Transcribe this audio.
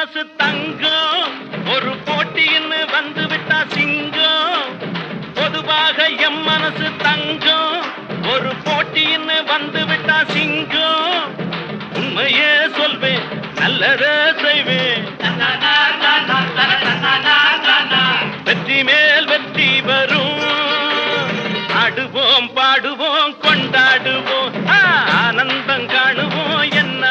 மனசு தங்கம் ஒரு போட்டின்னு வந்து விட்டா சிங்கம் பொதுவாக எம் மனசு தங்கம் ஒரு போட்டின்னு வந்து விட்டா சிங்கம் உண்மையே சொல்வேன் நல்லதே செய்வேன்